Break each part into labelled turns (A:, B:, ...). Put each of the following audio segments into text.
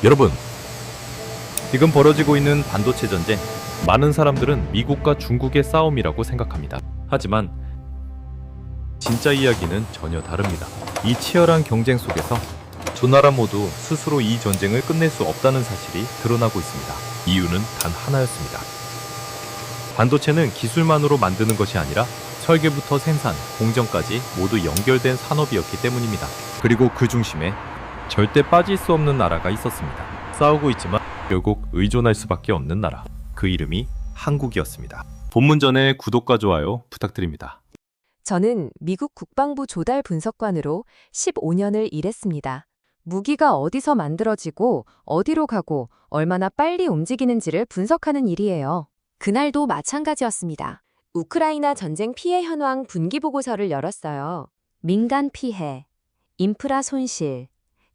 A: 여러분, 지금 벌어지고 있는 반도체 전쟁, 많은 사람들은 미국과 중국의 싸움이라고 생각합니다. 하지만 진짜 이야기는 전혀 다릅니다. 이 치열한 경쟁 속에서 두 나라 모두 스스로 이 전쟁을 끝낼 수 없다는 사실이 드러나고 있습니다. 이유는 단 하나였습니다. 반도체는 기술만으로 만드는 것이 아니라 설계부터 생산, 공정까지 모두 연결된 산업이었기 때문입니다. 그리고 그 중심에 절대 빠질 수 없는 나라가 있었습니다. 싸우고 있지만 결국 의존할 수밖에 없는 나라. 그 이름이 한국이었습니다. 본문 전에 구독과 좋아요 부탁드립니다.
B: 저는 미국 국방부 조달 분석관으로 15년을 일했습니다. 무기가 어디서 만들어지고 어디로 가고 얼마나 빨리 움직이는지를 분석하는 일이에요. 그날도 마찬가지였습니다. 우크라이나 전쟁 피해 현황 분기 보고서를 열었어요. 민간 피해, 인프라 손실,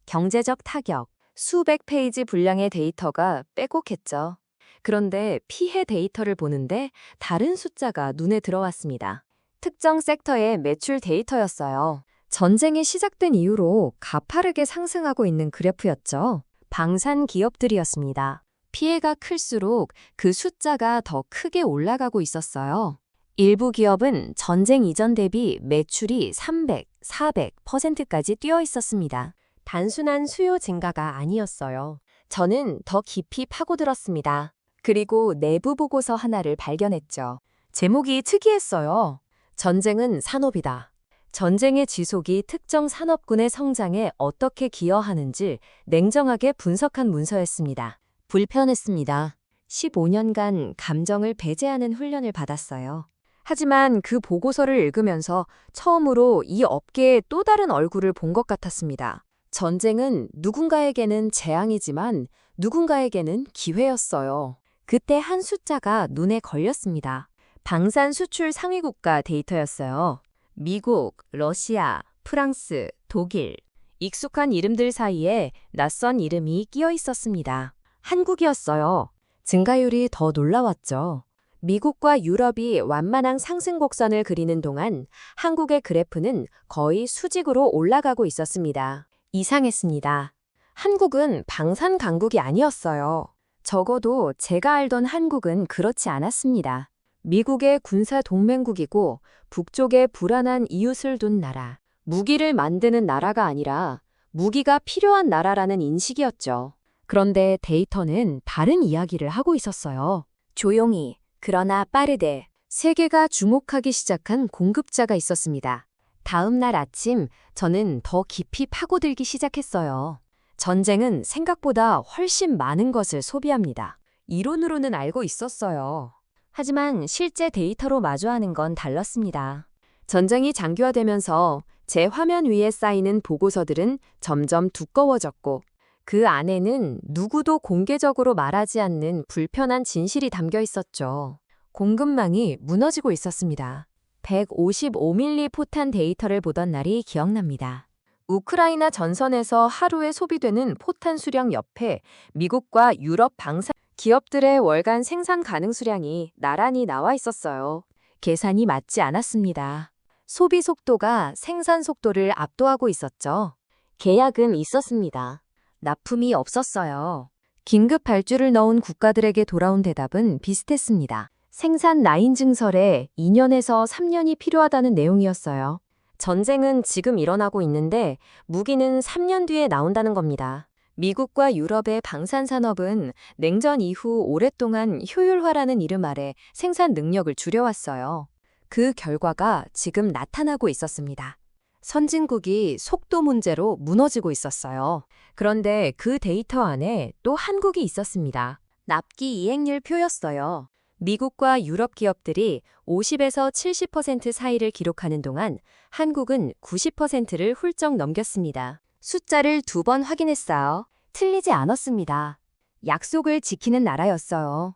B: 경제적 타격, 수백 페이지 분량의 데이터가 빼곡했죠. 그런데 피해 데이터를 보는데 다른 숫자가 눈에 들어왔습니다. 특정 섹터의 매출 데이터였어요. 전쟁이 시작된 이후로 가파르게 상승하고 있는 그래프였죠. 방산 기업들이었습니다. 피해가 클수록 그 숫자가 더 크게 올라가고 있었어요. 일부 기업은 전쟁 이전 대비 매출이 300, 400%까지 뛰어 있었습니다. 단순한 수요 증가가 아니었어요. 저는 더 깊이 파고들었습니다. 그리고 내부 보고서 하나를 발견했죠. 제목이 특이했어요. 전쟁은 산업이다. 전쟁의 지속이 특정 산업군의 성장에 어떻게 기여하는지 냉정하게 분석한 문서였습니다. 불편했습니다. 15년간 감정을 배제하는 훈련을 받았어요. 하지만 그 보고서를 읽으면서 처음으로 이 업계의 또 다른 얼굴을 본 것 같았습니다. 전쟁은 누군가에게는 재앙이지만 누군가에게는 기회였어요. 그때 한 숫자가 눈에 걸렸습니다. 방산 수출 상위 국가 데이터였어요. 미국, 러시아, 프랑스, 독일. 익숙한 이름들 사이에 낯선 이름이 끼어 있었습니다. 한국이었어요. 증가율이 더 놀라웠죠. 미국과 유럽이 완만한 상승 곡선을 그리는 동안 한국의 그래프는 거의 수직으로 올라가고 있었습니다. 이상했습니다. 한국은 방산 강국이 아니었어요. 적어도 제가 알던 한국은 그렇지 않았습니다. 미국의 군사 동맹국이고 북쪽에 불안한 이웃을 둔 나라. 무기를 만드는 나라가 아니라 무기가 필요한 나라라는 인식이었죠. 그런데 데이터는 다른 이야기를 하고 있었어요. 조용히, 그러나 빠르게 세계가 주목하기 시작한 공급자가 있었습니다. 다음 날 아침 저는 더 깊이 파고들기 시작했어요. 전쟁은 생각보다 훨씬 많은 것을 소비합니다. 이론으로는 알고 있었어요. 하지만 실제 데이터로 마주하는 건 달랐습니다. 전쟁이 장기화되면서 제 화면 위에 쌓이는 보고서들은 점점 두꺼워졌고 그 안에는 누구도 공개적으로 말하지 않는 불편한 진실이 담겨 있었죠. 공급망이 무너지고 있었습니다. 155mm 포탄 데이터를 보던 날이 기억납니다. 우크라이나 전선에서 하루에 소비되는 포탄 수량 옆에 미국과 유럽 방산 기업들의 월간 생산 가능 수량이 나란히 나와 있었어요. 계산이 맞지 않았습니다. 소비 속도가 생산 속도를 압도하고 있었죠. 계약은 있었습니다. 납품이 없었어요. 긴급 발주를 넣은 국가들에게 돌아온 대답은 비슷했습니다. 생산 라인 증설에 2년에서 3년이 필요하다는 내용이었어요. 전쟁은 지금 일어나고 있는데 무기는 3년 뒤에 나온다는 겁니다. 미국과 유럽의 방산 산업은 냉전 이후 오랫동안 효율화라는 이름 아래 생산 능력을 줄여왔어요. 그 결과가 지금 나타나고 있었습니다. 선진국이 속도 문제로 무너지고 있었어요. 그런데 그 데이터 안에 또 한국이 있었습니다. 납기 이행률 표였어요. 미국과 유럽 기업들이 50에서 70% 사이를 기록하는 동안 한국은 90%를 훌쩍 넘겼습니다. 숫자를 2번 확인했어요. 틀리지 않았습니다. 약속을 지키는 나라였어요.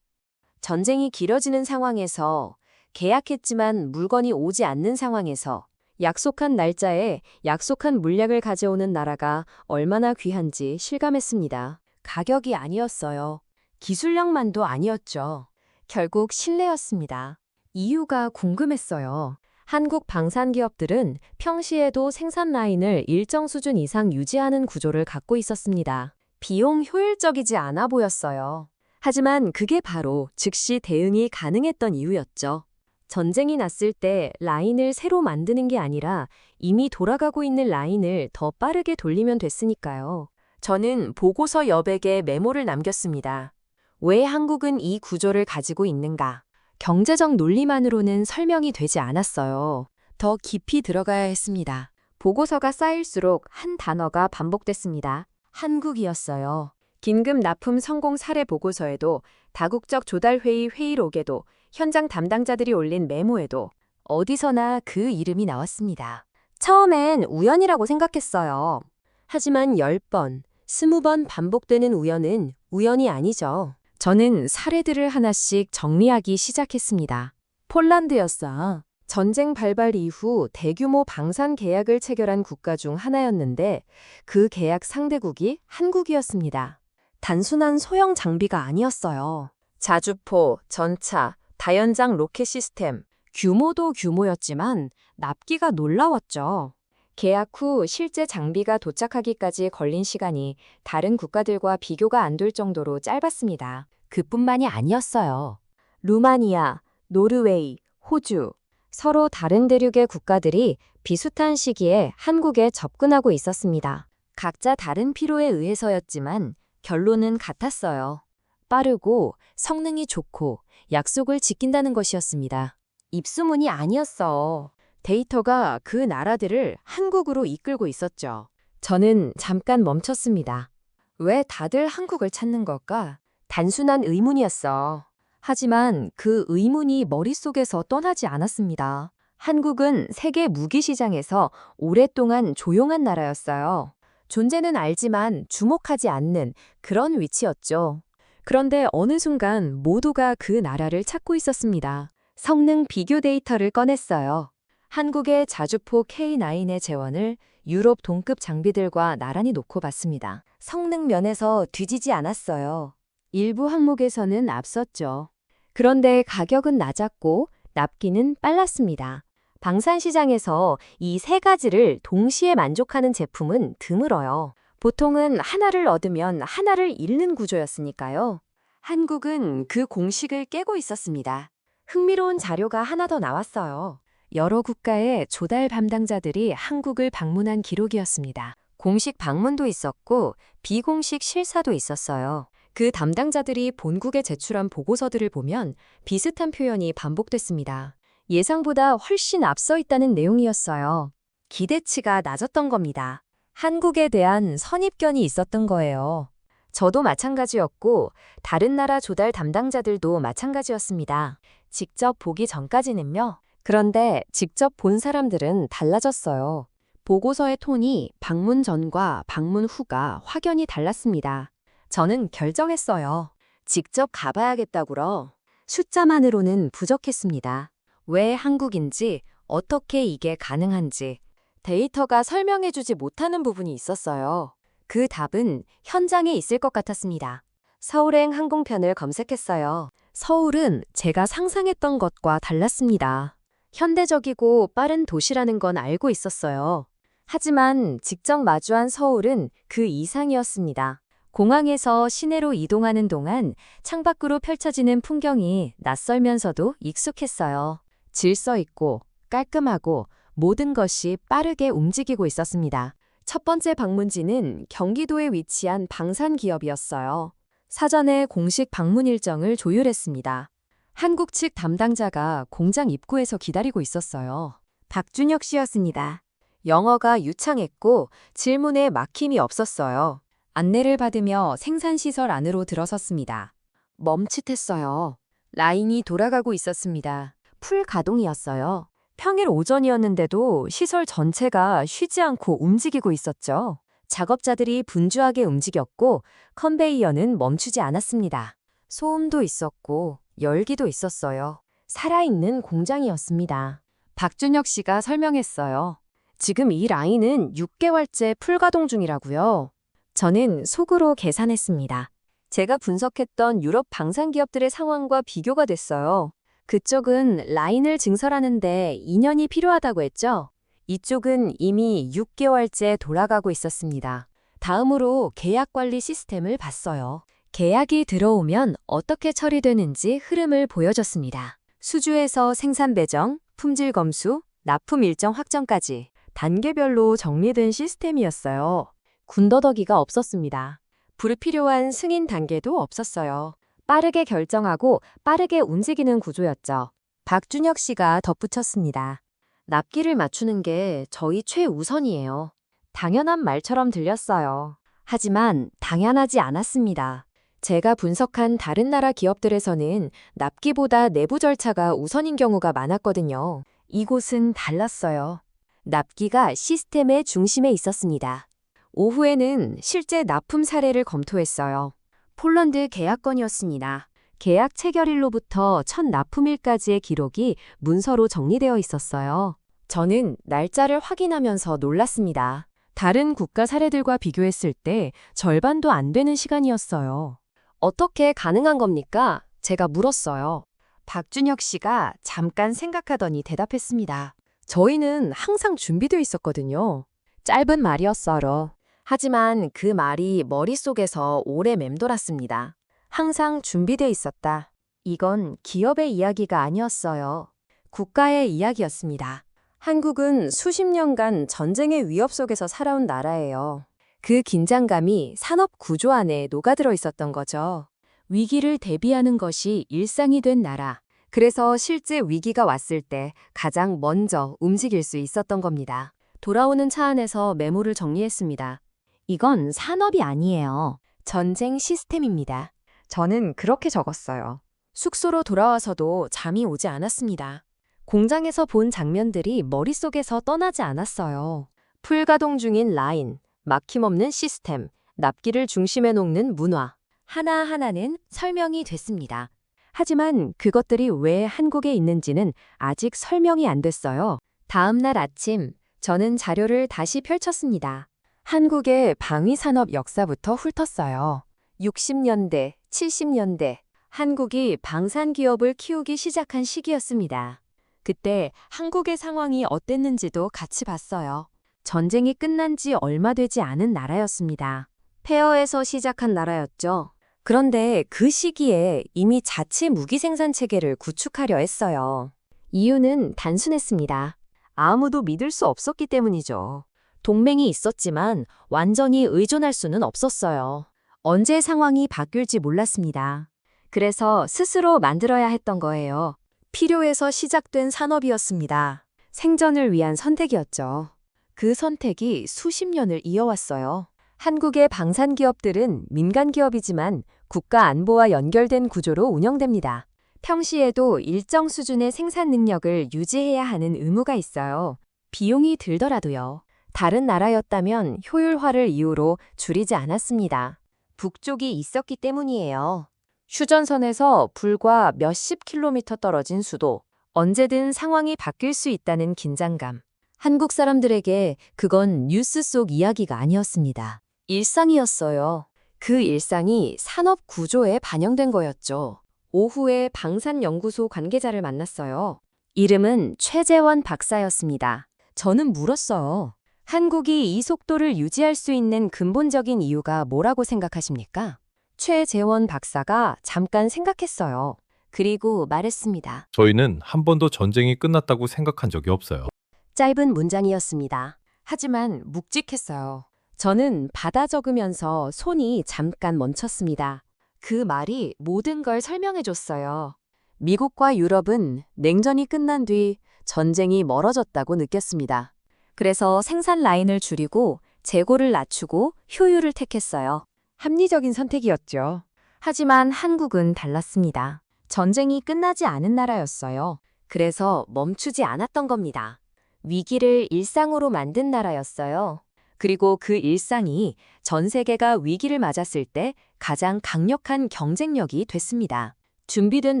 B: 전쟁이 길어지는 상황에서 계약했지만 물건이 오지 않는 상황에서 약속한 날짜에 약속한 물량을 가져오는 나라가 얼마나 귀한지 실감했습니다. 가격이 아니었어요. 기술력만도 아니었죠. 결국 신뢰였습니다. 이유가 궁금했어요. 한국 방산기업들은 평시에도 생산 라인을 일정 수준 이상 유지하는 구조를 갖고 있었습니다. 비용 효율적이지 않아 보였어요. 하지만 그게 바로 즉시 대응이 가능했던 이유였죠. 전쟁이 났을 때 라인을 새로 만드는 게 아니라 이미 돌아가고 있는 라인을 더 빠르게 돌리면 됐으니까요. 저는 보고서 여백에 메모를 남겼습니다. 왜 한국은 이 구조를 가지고 있는가? 경제적 논리만으로는 설명이 되지 않았어요. 더 깊이 들어가야 했습니다. 보고서가 쌓일수록 한 단어가 반복됐습니다. 한국이었어요. 긴급 납품 성공 사례 보고서에도, 다국적 조달회의 회의록에도, 현장 담당자들이 올린 메모에도 어디서나 그 이름이 나왔습니다. 처음엔 우연이라고 생각했어요. 하지만 10번, 20번 반복되는 우연은 우연이 아니죠. 저는 사례들을 하나씩 정리하기 시작했습니다. 폴란드였어. 전쟁 발발 이후 대규모 방산 계약을 체결한 국가 중 하나였는데 그 계약 상대국이 한국이었습니다. 단순한 소형 장비가 아니었어요. 자주포, 전차, 다연장 로켓 시스템, 규모도 규모였지만 납기가 놀라웠죠. 계약 후 실제 장비가 도착하기까지 걸린 시간이 다른 국가들과 비교가 안 될 정도로 짧았습니다. 그뿐만이 아니었어요. 루마니아, 노르웨이, 호주, 서로 다른 대륙의 국가들이 비슷한 시기에 한국에 접근하고 있었습니다. 각자 다른 필요에 의해서였지만 결론은 같았어요. 빠르고 성능이 좋고 약속을 지킨다는 것이었습니다. 입소문이 아니었어. 데이터가 그 나라들을 한국으로 이끌고 있었죠. 저는 잠깐 멈췄습니다. 왜 다들 한국을 찾는 걸까? 단순한 의문이었어. 하지만 그 의문이 머릿속에서 떠나지 않았습니다. 한국은 세계 무기 시장에서 오랫동안 조용한 나라였어요. 존재는 알지만 주목하지 않는 그런 위치였죠. 그런데 어느 순간 모두가 그 나라를 찾고 있었습니다. 성능 비교 데이터를 꺼냈어요. 한국의 자주포 K9의 재원을 유럽 동급 장비들과 나란히 놓고 봤습니다. 성능 면에서 뒤지지 않았어요. 일부 항목에서는 앞섰죠. 그런데 가격은 낮았고 납기는 빨랐습니다. 방산시장에서 이 세 가지를 동시에 만족하는 제품은 드물어요. 보통은 하나를 얻으면 하나를 잃는 구조였으니까요. 한국은 그 공식을 깨고 있었습니다. 흥미로운 자료가 하나 더 나왔어요. 여러 국가의 조달 담당자들이 한국을 방문한 기록이었습니다. 공식 방문도 있었고 비공식 실사도 있었어요. 그 담당자들이 본국에 제출한 보고서들을 보면 비슷한 표현이 반복됐습니다. 예상보다 훨씬 앞서 있다는 내용이었어요. 기대치가 낮았던 겁니다. 한국에 대한 선입견이 있었던 거예요. 저도 마찬가지였고 다른 나라 조달 담당자들도 마찬가지였습니다. 직접 보기 전까지는요. 그런데 직접 본 사람들은 달라졌어요. 보고서의 톤이 방문 전과 방문 후가 확연히 달랐습니다. 저는 결정했어요. 직접 가봐야겠다고요. 숫자만으로는 부족했습니다. 왜 한국인지, 어떻게 이게 가능한지 데이터가 설명해주지 못하는 부분이 있었어요. 그 답은 현장에 있을 것 같았습니다. 서울행 항공편을 검색했어요. 서울은 제가 상상했던 것과 달랐습니다. 현대적이고 빠른 도시라는 건 알고 있었어요. 하지만 직접 마주한 서울은 그 이상이었습니다. 공항에서 시내로 이동하는 동안 창밖으로 펼쳐지는 풍경이 낯설면서도 익숙했어요. 질서 있고 깔끔하고 모든 것이 빠르게 움직이고 있었습니다. 첫 번째 방문지는 경기도에 위치한 방산 기업이었어요. 사전에 공식 방문 일정을 조율했습니다. 한국 측 담당자가 공장 입구에서 기다리고 있었어요. 박준혁 씨였습니다. 영어가 유창했고 질문에 막힘이 없었어요. 안내를 받으며 생산시설 안으로 들어섰습니다. 멈칫했어요. 라인이 돌아가고 있었습니다. 풀 가동이었어요. 평일 오전이었는데도 시설 전체가 쉬지 않고 움직이고 있었죠. 작업자들이 분주하게 움직였고 컨베이어는 멈추지 않았습니다. 소음도 있었고 열기도 있었어요. 살아있는 공장이었습니다. 박준혁 씨가 설명했어요. 지금 이 라인은 6개월째 풀가동 중이라고요. 저는 속으로 계산했습니다. 제가 분석했던 유럽 방산기업들의 상황과 비교가 됐어요. 그쪽은 라인을 증설하는데 2년이 필요하다고 했죠? 이쪽은 이미 6개월째 돌아가고 있었습니다. 다음으로 계약 관리 시스템을 봤어요. 계약이 들어오면 어떻게 처리되는지 흐름을 보여줬습니다. 수주에서 생산 배정, 품질 검수, 납품 일정 확정까지 단계별로 정리된 시스템이었어요. 군더더기가 없었습니다. 불필요한 승인 단계도 없었어요. 빠르게 결정하고 빠르게 움직이는 구조였죠. 박준혁 씨가 덧붙였습니다. 납기를 맞추는 게 저희 최우선이에요. 당연한 말처럼 들렸어요. 하지만 당연하지 않았습니다. 제가 분석한 다른 나라 기업들에서는 납기보다 내부 절차가 우선인 경우가 많았거든요. 이곳은 달랐어요. 납기가 시스템의 중심에 있었습니다. 오후에는 실제 납품 사례를 검토했어요. 폴란드 계약건이었습니다. 계약 체결일로부터 첫 납품일까지의 기록이 문서로 정리되어 있었어요. 저는 날짜를 확인하면서 놀랐습니다. 다른 국가 사례들과 비교했을 때 절반도 안 되는 시간이었어요. 어떻게 가능한 겁니까? 제가 물었어요. 박준혁 씨가 잠깐 생각하더니 대답했습니다. 저희는 항상 준비되어 있었거든요. 짧은 말이었어요. 하지만 그 말이 머릿속에서 오래 맴돌았습니다. 항상 준비되어 있었다. 이건 기업의 이야기가 아니었어요. 국가의 이야기였습니다. 한국은 수십 년간 전쟁의 위협 속에서 살아온 나라예요. 그 긴장감이 산업 구조 안에 녹아들어 있었던 거죠. 위기를 대비하는 것이 일상이 된 나라. 그래서 실제 위기가 왔을 때 가장 먼저 움직일 수 있었던 겁니다. 돌아오는 차 안에서 메모를 정리했습니다. 이건 산업이 아니에요. 전쟁 시스템입니다. 저는 그렇게 적었어요. 숙소로 돌아와서도 잠이 오지 않았습니다. 공장에서 본 장면들이 머릿속에서 떠나지 않았어요. 풀가동 중인 라인, 막힘없는 시스템, 납기를 중심에 놓는 문화. 하나하나는 설명이 됐습니다. 하지만 그것들이 왜 한국에 있는지는 아직 설명이 안 됐어요. 다음 날 아침, 저는 자료를 다시 펼쳤습니다. 한국의 방위산업 역사부터 훑었어요. 60년대, 70년대, 한국이 방산기업을 키우기 시작한 시기였습니다. 그때 한국의 상황이 어땠는지도 같이 봤어요. 전쟁이 끝난 지 얼마 되지 않은 나라였습니다. 폐허에서 시작한 나라였죠. 그런데 그 시기에 이미 자체 무기 생산 체계를 구축하려 했어요. 이유는 단순했습니다. 아무도 믿을 수 없었기 때문이죠. 동맹이 있었지만 완전히 의존할 수는 없었어요. 언제 상황이 바뀔지 몰랐습니다. 그래서 스스로 만들어야 했던 거예요. 필요해서 시작된 산업이었습니다. 생존을 위한 선택이었죠. 그 선택이 수십 년을 이어왔어요. 한국의 방산 기업들은 민간 기업이지만 국가 안보와 연결된 구조로 운영됩니다. 평시에도 일정 수준의 생산 능력을 유지해야 하는 의무가 있어요. 비용이 들더라도요. 다른 나라였다면 효율화를 이유로 줄이지 않았습니다. 북쪽이 있었기 때문이에요. 휴전선에서 불과 몇십 킬로미터 떨어진 수도, 언제든 상황이 바뀔 수 있다는 긴장감. 한국 사람들에게 그건 뉴스 속 이야기가 아니었습니다. 일상이었어요. 그 일상이 산업 구조에 반영된 거였죠. 오후에 방산연구소 관계자를 만났어요. 이름은 최재원 박사였습니다. 저는 물었어요. 한국이 이 속도를 유지할 수 있는 근본적인 이유가 뭐라고 생각하십니까? 최재원 박사가 잠깐 생각했어요. 그리고 말했습니다.
A: 저희는 한 번도 전쟁이 끝났다고 생각한 적이 없어요.
B: 짧은 문장이었습니다. 하지만 묵직했어요. 저는 받아 적으면서 손이 잠깐 멈췄습니다. 그 말이 모든 걸 설명해줬어요. 미국과 유럽은 냉전이 끝난 뒤 전쟁이 멀어졌다고 느꼈습니다. 그래서 생산 라인을 줄이고 재고를 낮추고 효율을 택했어요. 합리적인 선택이었죠. 하지만 한국은 달랐습니다. 전쟁이 끝나지 않은 나라였어요. 그래서 멈추지 않았던 겁니다. 위기를 일상으로 만든 나라였어요. 그리고 그 일상이 전 세계가 위기를 맞았을 때 가장 강력한 경쟁력이 됐습니다. 준비된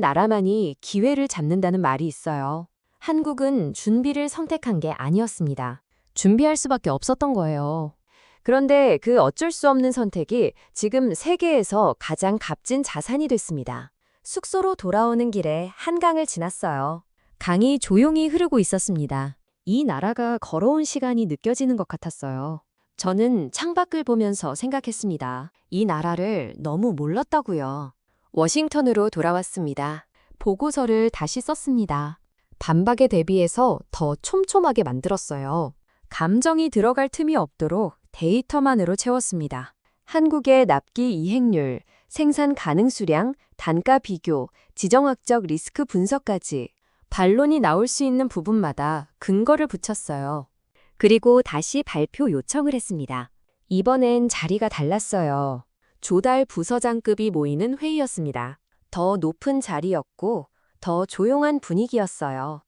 B: 나라만이 기회를 잡는다는 말이 있어요. 한국은 준비를 선택한 게 아니었습니다. 준비할 수밖에 없었던 거예요. 그런데 그 어쩔 수 없는 선택이 지금 세계에서 가장 값진 자산이 됐습니다. 숙소로 돌아오는 길에 한강을 지났어요. 강이 조용히 흐르고 있었습니다. 이 나라가 걸어온 시간이 느껴지는 것 같았어요. 저는 창밖을 보면서 생각했습니다. 이 나라를 너무 몰랐다고요. 워싱턴으로 돌아왔습니다. 보고서를 다시 썼습니다. 반박에 대비해서 더 촘촘하게 만들었어요. 감정이 들어갈 틈이 없도록 데이터만으로 채웠습니다. 한국의 납기 이행률, 생산 가능 수량, 단가 비교, 지정학적 리스크 분석까지 반론이 나올 수 있는 부분마다 근거를 붙였어요. 그리고 다시 발표 요청을 했습니다. 이번엔 자리가 달랐어요. 조달 부서장급이 모이는 회의였습니다. 더 높은 자리였고 더 조용한 분위기였어요.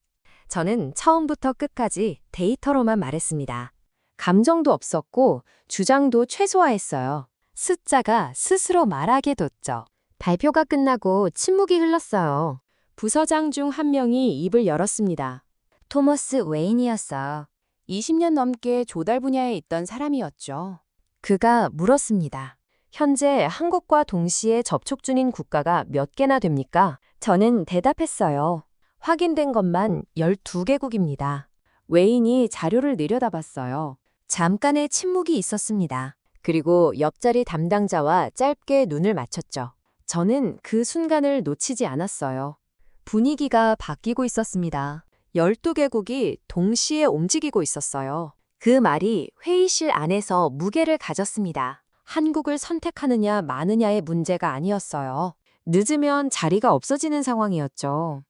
B: 저는 처음부터 끝까지 데이터로만 말했습니다. 감정도 없었고 주장도 최소화했어요. 숫자가 스스로 말하게 뒀죠. 발표가 끝나고 침묵이 흘렀어요. 부서장 중 한 명이 입을 열었습니다. 토머스 웨인이었어요. 20년 넘게 조달 분야에 있던 사람이었죠. 그가 물었습니다. 현재 한국과 동시에 접촉 중인 국가가 몇 개나 됩니까? 저는 대답했어요. 확인된 것만 12개국입니다. 웨인이 자료를 내려다봤어요. 잠깐의 침묵이 있었습니다. 그리고 옆자리 담당자와 짧게 눈을 맞췄죠. 저는 그 순간을 놓치지 않았어요. 분위기가 바뀌고 있었습니다. 12개국이 동시에 움직이고 있었어요. 그 말이 회의실 안에서 무게를 가졌습니다. 한국을 선택하느냐 마느냐의 문제가 아니었어요. 늦으면 자리가 없어지는 상황이었죠.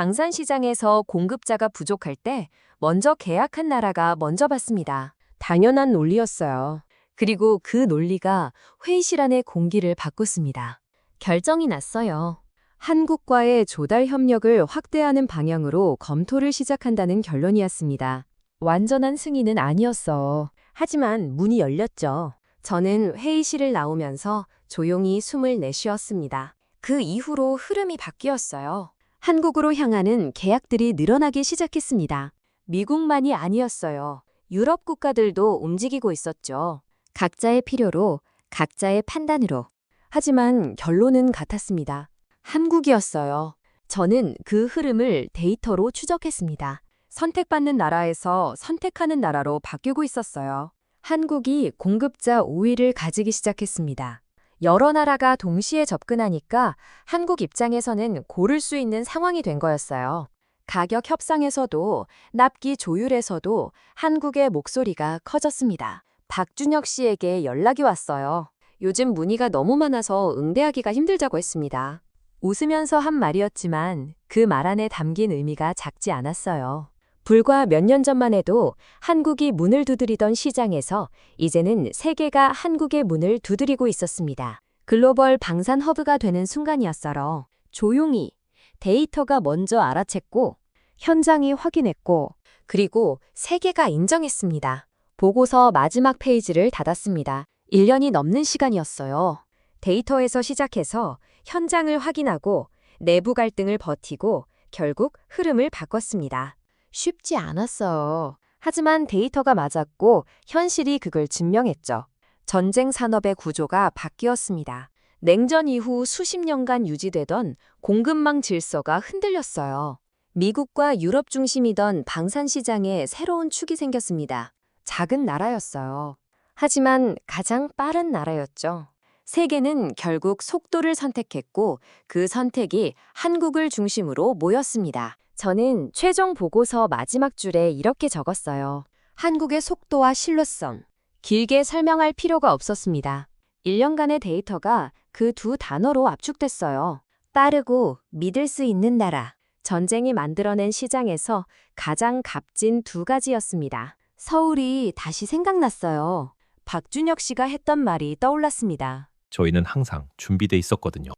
B: 방산시장에서 공급자가 부족할 때 먼저 계약한 나라가 먼저 받습니다. 당연한 논리였어요. 그리고 그 논리가 회의실 안의 공기를 바꿨습니다. 결정이 났어요. 한국과의 조달 협력을 확대하는 방향으로 검토를 시작한다는 결론이었습니다. 완전한 승인은 아니었어. 하지만 문이 열렸죠. 저는 회의실을 나오면서 조용히 숨을 내쉬었습니다. 그 이후로 흐름이 바뀌었어요. 한국으로 향하는 계약들이 늘어나기 시작했습니다. 미국만이 아니었어요. 유럽 국가들도 움직이고 있었죠. 각자의 필요로, 각자의 판단으로. 하지만 결론은 같았습니다. 한국이었어요. 저는 그 흐름을 데이터로 추적했습니다. 선택받는 나라에서 선택하는 나라로 바뀌고 있었어요. 한국이 공급자 우위를 가지기 시작했습니다. 여러 나라가 동시에 접근하니까 한국 입장에서는 고를 수 있는 상황이 된 거였어요. 가격 협상에서도 납기 조율에서도 한국의 목소리가 커졌습니다. 박준혁 씨에게 연락이 왔어요. 요즘 문의가 너무 많아서 응대하기가 힘들다고 했습니다. 웃으면서 한 말이었지만 그 말 안에 담긴 의미가 작지 않았어요. 불과 몇 년 전만 해도 한국이 문을 두드리던 시장에서 이제는 세계가 한국의 문을 두드리고 있었습니다. 글로벌 방산 허브가 되는 순간이었어요. 조용히 데이터가 먼저 알아챘고 현장이 확인했고 그리고 세계가 인정했습니다. 보고서 마지막 페이지를 닫았습니다. 1년이 넘는 시간이었어요. 데이터에서 시작해서 현장을 확인하고 내부 갈등을 버티고 결국 흐름을 바꿨습니다. 쉽지 않았어요. 하지만 데이터가 맞았고 현실이 그걸 증명했죠. 전쟁 산업의 구조가 바뀌었습니다. 냉전 이후 수십 년간 유지되던 공급망 질서가 흔들렸어요. 미국과 유럽 중심이던 방산 시장에 새로운 축이 생겼습니다. 작은 나라였어요. 하지만 가장 빠른 나라였죠. 세계는 결국 속도를 선택했고 그 선택이 한국을 중심으로 모였습니다. 저는 최종 보고서 마지막 줄에 이렇게 적었어요. 한국의 속도와 신뢰성. 길게 설명할 필요가 없었습니다. 1년간의 데이터가 그 두 단어로 압축됐어요. 빠르고 믿을 수 있는 나라. 전쟁이 만들어낸 시장에서 가장 값진 두 가지였습니다. 서울이 다시 생각났어요. 박준혁 씨가 했던 말이 떠올랐습니다.
A: 저희는 항상 준비돼 있었거든요.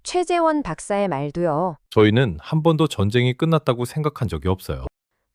B: 최재원 박사의 말도요.
A: 저희는 한 번도 전쟁이 끝났다고 생각한 적이 없어요.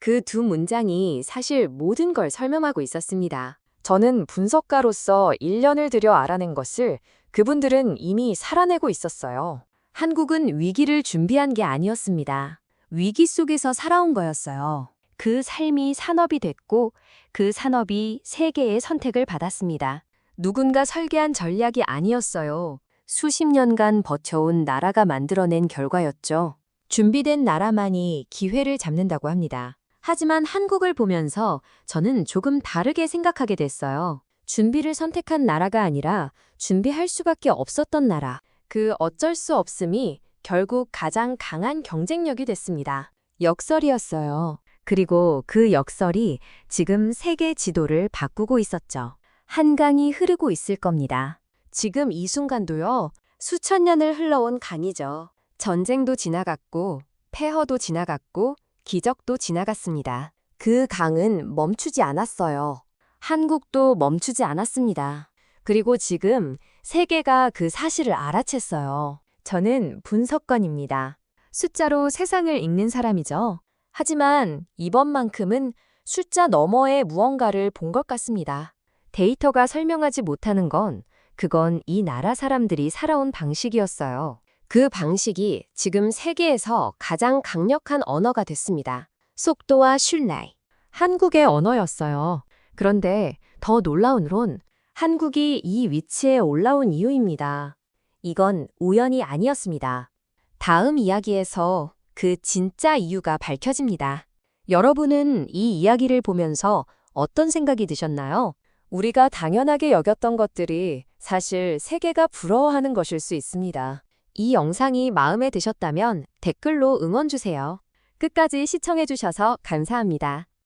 B: 그 두 문장이 사실 모든 걸 설명하고 있었습니다. 저는 분석가로서 1년을 들여 알아낸 것을 그분들은 이미 살아내고 있었어요. 한국은 위기를 준비한 게 아니었습니다. 위기 속에서 살아온 거였어요. 그 삶이 산업이 됐고 그 산업이 세계의 선택을 받았습니다. 누군가 설계한 전략이 아니었어요. 수십 년간 버텨온 나라가 만들어낸 결과였죠. 준비된 나라만이 기회를 잡는다고 합니다. 하지만 한국을 보면서 저는 조금 다르게 생각하게 됐어요. 준비를 선택한 나라가 아니라 준비할 수밖에 없었던 나라. 그 어쩔 수 없음이 결국 가장 강한 경쟁력이 됐습니다. 역설이었어요. 그리고 그 역설이 지금 세계 지도를 바꾸고 있었죠. 한강이 흐르고 있을 겁니다. 지금 이 순간도요, 수천 년을 흘러온 강이죠. 전쟁도 지나갔고, 폐허도 지나갔고, 기적도 지나갔습니다. 그 강은 멈추지 않았어요. 한국도 멈추지 않았습니다. 그리고 지금 세계가 그 사실을 알아챘어요. 저는 분석관입니다. 숫자로 세상을 읽는 사람이죠. 하지만 이번만큼은 숫자 너머의 무언가를 본 것 같습니다. 데이터가 설명하지 못하는 건 그건 이 나라 사람들이 살아온 방식이었어요. 그 방식이 지금 세계에서 가장 강력한 언어가 됐습니다. 속도와 신뢰. 한국의 언어였어요. 그런데 더 놀라운 론, 한국이 이 위치에 올라온 이유입니다. 이건 우연이 아니었습니다. 다음 이야기에서 그 진짜 이유가 밝혀집니다. 여러분은 이 이야기를 보면서 어떤 생각이 드셨나요? 우리가 당연하게 여겼던 것들이 사실 세계가 부러워하는 것일 수 있습니다. 이 영상이 마음에 드셨다면 댓글로 응원 주세요. 끝까지 시청해 주셔서 감사합니다.